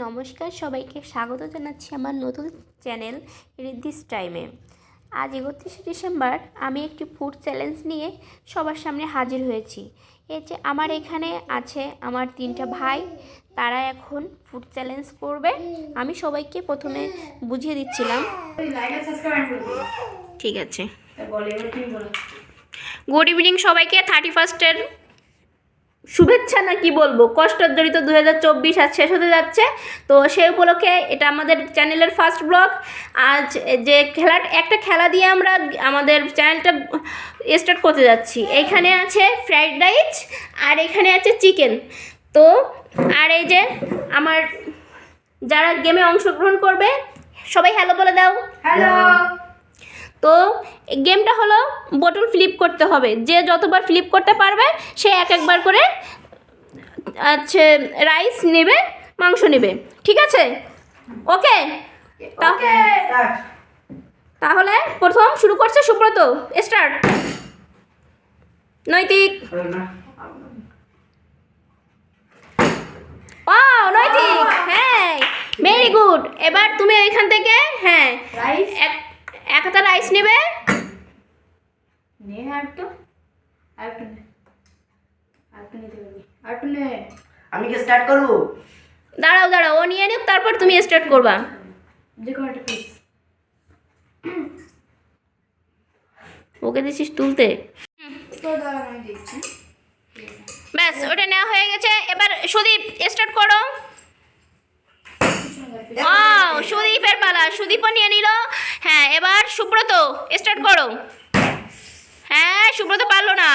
নমস্কার, সবাইকে স্বাগত জানাচ্ছি আমার নতুন চ্যানেল রিদ্ধিস টাইমে। আজ 31শে ডিসেম্বর আমি একটি ফুড চ্যালেঞ্জ নিয়ে সবার সামনে হাজির হয়েছি। এই যে আমার এখানে আছে আমার 3টা ভাই, তারা এখন ফুড চ্যালেঞ্জ করবে। আমি সবাইকে প্রথমে বুঝিয়ে দিচ্ছিলাম। ঠিক আছে, গুড ইভিনিং সবাইকে। 31st শুভেচ্ছা না কি বলবো, কষ্টজড়িত 2024 আজ শেষ হতে যাচ্ছে। তো সেই উপলক্ষে এটা আমাদের চ্যানেলের ফার্স্ট ব্লগ। আজ যে একটা খেলা দিয়ে আমরা আমাদের চ্যানেলটা স্টার্ট করতে যাচ্ছি। এখানে আছে ফ্রাইড রাইস আর এখানে আছে চিকেন। তো আর এই যে আমার যারা গেমে অংশগ্রহণ করবে সবাই হ্যালো বলে দাও। হ্যালো। তো গেমটা হলো বোতল ফ্লিপ করতে হবে। যে যতবার ফ্লিপ করতে পারবে সে একবার করে আচ্ছা রাইস নেবে, মাংস নেবে। ঠিক আছে? ওকে, তাহলে প্রথম শুরু করছে সুব্রত। স্টার্ট। নৈতিক। নৈতিক, হ্যাঁ ভেরি গুড। এবার তুমি এখান থেকে হ্যাঁ এক হাতা রাইস নেবে। আমি কি স্টার্ট করব? দাঁড়াও, ও নিয়ে নিক, তারপর তুমি স্টার্ট করবা। যে কোনো একটা পিস। ওকে দিছিস তুলতে। তো দাঁড়া আমি দেখছি। ব্যাস, ওটা নেওয়া হয়ে গেছে। এবার সুদীপ স্টার্ট করো। সুদীপের পালা, সুদীপও নিয়ে নিল। হ্যাঁ, এবার সুব্রত স্টার্ট করো। হ্যাঁ, সুব্রত পারলো না।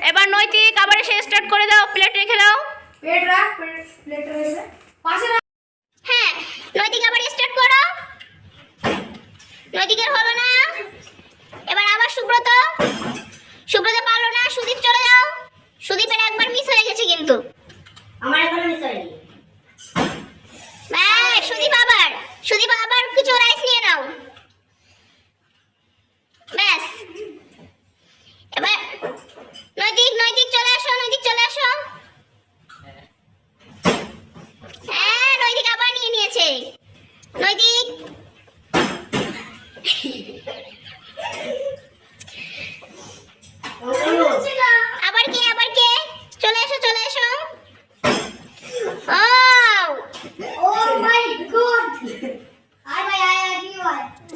এবার নৈতিক আবার এসে স্টার্ট করে দাও। প্লেট রেখে দাও। প্লেট রাখ, প্লেট রেখে দে। পাশে রাখ। হ্যাঁ, নৈতিক আবার স্টার্ট করো। নৈতিকের হলো না। এবার আবার সুব্রত পারলো না। সুদীপ চলে যাও। সুদীপের একবার মিস হয়ে গেছে কিন্তু। আমার এখনো মিস হয়নি। সুদীপ আবার কিছু রাইস নিয়ে নাও। ব্যাস, এবার নৈতিক চলে আসো। হ্যাঁ, নৈতিক আবার নিয়ে নিয়েছে। নৈতিক আবার কে চলে এসো। Oh my god!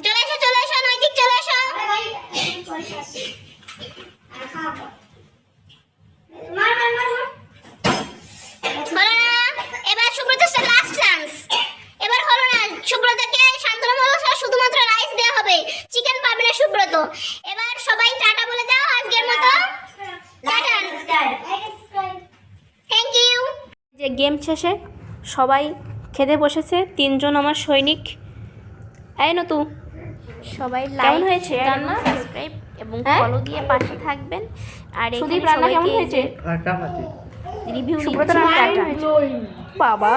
চলে এসো নৈতিক, চলে এসো। হলো না। এবার সুব্রতর লাস্ট চান্স। এবার হলো না। সুব্রতকে শান্তনুমূলক শুধুমাত্র রাইস দেওয়া হবে, চিকেন পাবে না সুব্রত। এবার সবাই টাটা বলে দাও আজকের মতো। Ta-ta, thank you. যে গেম শেষে সবাই খেতে বসেছে। 3জন আমার সৈনিক। এই নতু, সবাই লাইক হয়েছে রান্না, সাবস্ক্রাইব এবং ফলো দিয়ে পাশে থাকবেন। আর এই রান্না কেমন হয়েছে? রিভিউ সুব্রত রান্না বাবা।